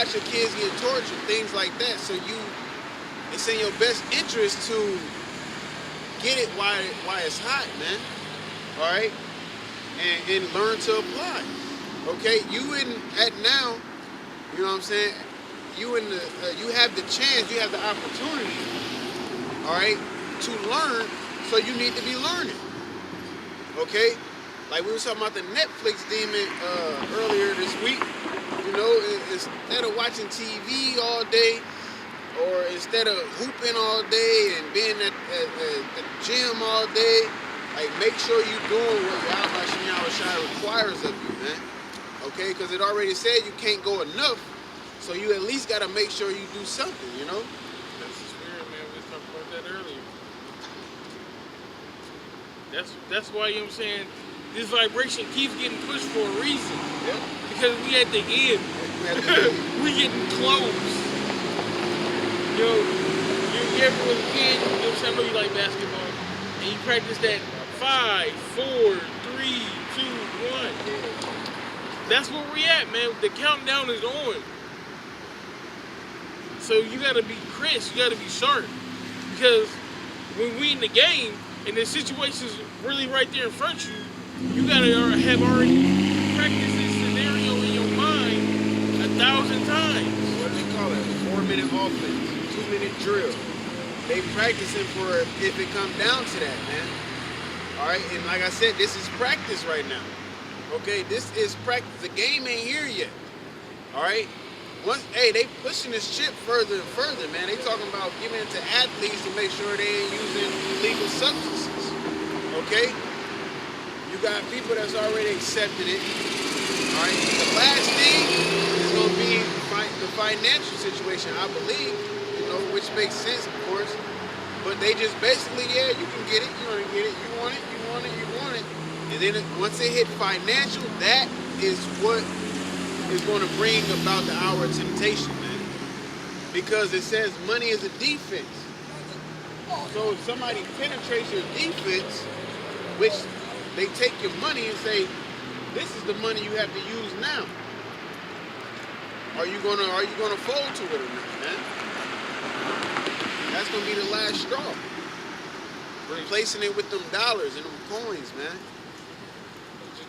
watch your kids get tortured, things like that. So it's in your best interest to get it while it's hot, man. All right, and learn to apply. Okay, now, you know what I'm saying? You have the chance, you have the opportunity. All right, to learn. So you need to be learning. Okay, like we were talking about the Netflix demon earlier this week. You know, instead of watching TV all day, or instead of hooping all day and being at the gym all day, like make sure you're doing what Yahweh Shem Shai requires of you, man. Okay, because it already said you can't go enough, so you at least got to make sure you do something, you know? That's the spirit, man. We was talking about that earlier. That's why, you know what I'm saying, this vibration keeps getting pushed for a reason. Yeah. Because we at the end. We getting close. Yo, you ever was a kid, you know what I'm saying, I know you like basketball, and you practice that 5, 4, 3, 2, 1. That's where we at, man. The countdown is on. So you gotta be crisp, you gotta be sharp. Because when we in the game, and the situation's really right there in front of you, you gotta have already practiced this scenario in your mind 1,000 times. What do they call it? 4-minute offense, 2-minute drill. They practicing for if it comes down to that, man. All right, and like I said, this is practice right now. Okay, this is practice. The game ain't here yet. All right. They pushing this shit further and further, man. They talking about giving it to athletes to make sure they ain't using illegal substances. Okay? You got people that's already accepted it. All right? The last thing is going to be the financial situation, I believe, you know, which makes sense, of course. But they just basically, yeah, you can get it, you want to get it, you want it, you want it, you want it. And then once it hit financial, that is what is going to bring about the hour of temptation, man. Because it says money is a defense. So if somebody penetrates your defense, which they take your money and say, this is the money you have to use now. Are you gonna fold to it or not, man? That's gonna be the last straw. Replacing it with them dollars and them coins, man.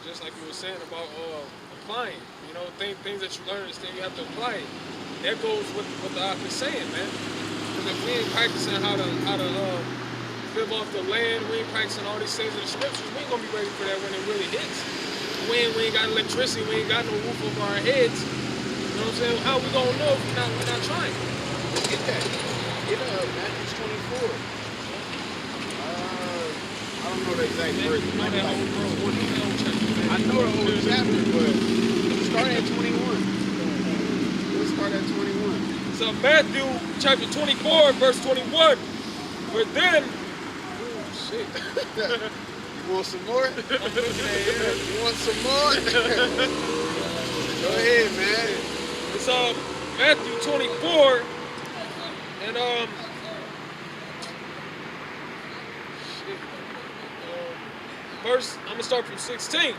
Just like you were saying about applying, you know, things that you learn, things you have to apply it. That goes with what the author is saying, man. Because if we ain't practicing how to live off the land, we ain't practicing all these things in the scriptures, we ain't gonna be ready for that when it really hits. We ain't got electricity, we ain't got no roof over our heads. You know what I'm saying? How we gonna know if we're not trying? Let's get that. Get Matthew 24. I don't know the exact verse. I know the whole chapter, but start at 21. Let's start at 21. So Matthew chapter 24, verse 21. But then, shit. You want some more? You want some more? Go ahead, man. It's Matthew 24, and verse, I'm going to start from 16.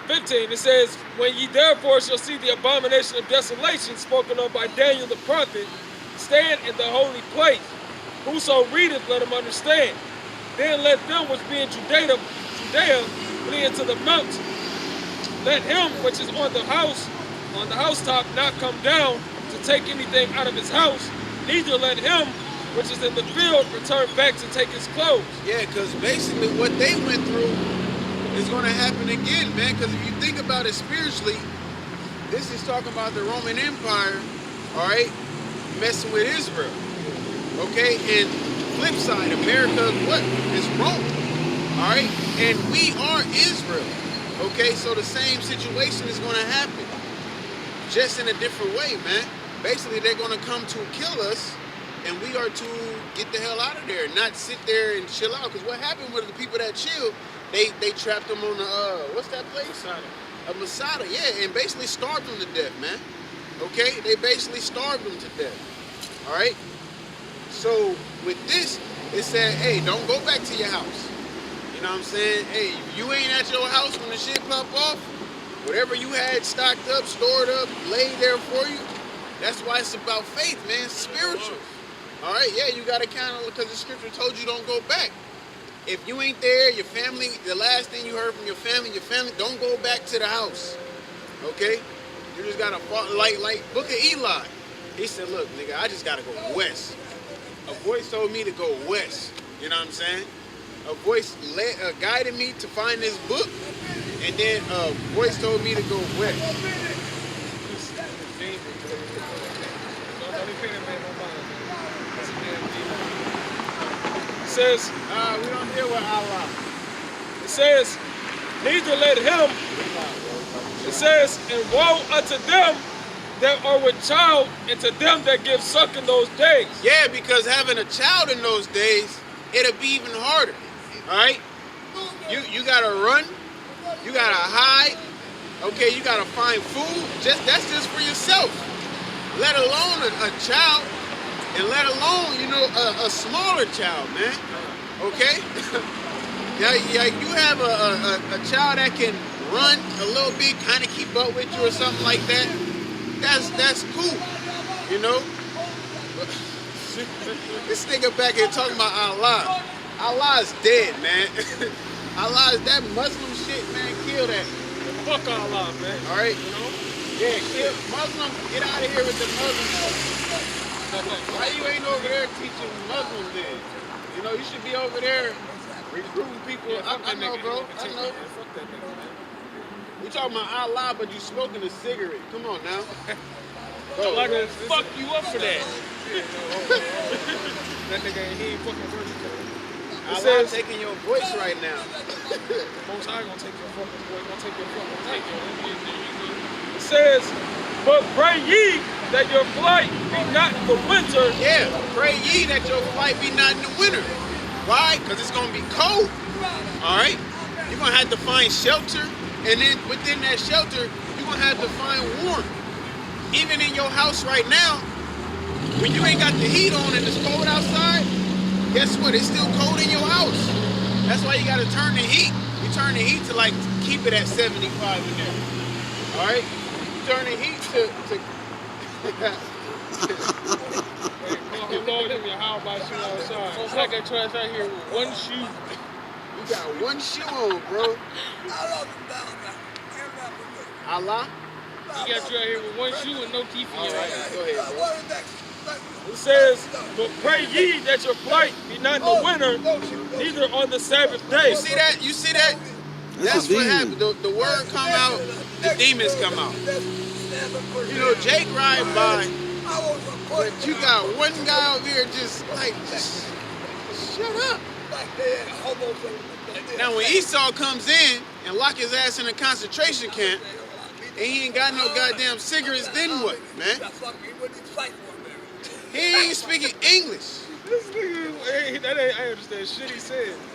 15, it says, when ye therefore shall see the abomination of desolation spoken of by Daniel the prophet, stand in the holy place. Whoso readeth, let him understand. Then let them which be in Judea flee into the mountains. Let him which is on the housetop, not come down to take anything out of his house, neither let him which is in the field return back to take his clothes. Yeah, because basically what they went through is going to happen again, man. Because if you think about it spiritually, this is talking about the Roman Empire, all right, messing with Israel, okay? And flip side, America, what? It's Rome, all right? And we are Israel, okay? So the same situation is going to happen, just in a different way, man. Basically, they're going to come to kill us, and we are to get the hell out of there, not sit there and chill out. Because what happened with the people that chill, they trapped them on the, what's that place? Masada. Masada, yeah, and basically starved them to death, man. Okay? They basically starved them to death. All right? So with this, it said, hey, don't go back to your house. You know what I'm saying? Hey, if you ain't at your house when the shit pop off, Whatever you had stocked up, stored up, laid there for you, that's why it's about faith, man. It's spiritual. All right, yeah, you got to count on, because the scripture told you don't go back. If you ain't there, your family, the last thing you heard from your family, don't go back to the house. Okay? You just got to, like Book of Eli. He said, look, nigga, I just got to go west. A voice told me to go west. You know what I'm saying? A voice guided me to find this book, and then a voice told me to go west. It says, we don't deal with Allah. it says, neither let him, it says, and woe unto them that are with child, and to them that give suck in those days. Yeah, because having a child in those days, it'll be even harder. All right? You gotta run, you gotta hide, okay, you gotta find food. That's just for yourself. Let alone a child, and let alone, a smaller child, man. Okay? yeah, you have a child that can run a little bit, kind of keep up with you or something like that. That's cool, you know? This nigga back here talking about Allah. Allah is dead, man. Allah is that Muslim shit, man. Kill that. Fuck Allah, man. All right? You know? Yeah, kill Muslim. Get out of here with the Muslim shit. Why you ain't over there teaching Muslims then? You know, you should be over there recruiting people. Yeah, I know, bro. I know. Fuck that nigga, man. You talking about Allah, but you smoking a cigarette. Come on now. Bro, Like a- fuck you up for that. That nigga he ain't fucking versatile. Allah says- taking your voice right now. Most High gonna take your fucking boy, gonna take your fucking take it. It says, but pray ye that your flight be not in the winter. Yeah, pray ye that your flight be not in the winter. Why? Because it's going to be cold. All right? You're going to have to find shelter. And then within that shelter, you're going to have to find warmth. Even in your house right now, when you ain't got the heat on and it's cold outside, guess what? It's still cold in your house. That's why you got to turn the heat. You turn the heat to like keep it at 75 in there. All right? You turn the heat to Lord, give me a how about you outside. It's like that trash out here with one shoe. You got one shoe on, bro. Allah? He got you out here with one shoe and no teeth in All your right, ass. go ahead, bro. It says, but pray ye that your flight be not in the winter, neither on the Sabbath day. You see that? You see that? That's what happened. The word come out, the demons come out. You know, Jake ride by, but you got one guy over here just shut up. Now when Esau comes in and lock his ass in a concentration camp, and he ain't got no goddamn cigarettes, then what, man? He ain't speaking English. This nigga, hey, that ain't, I understand shit he said.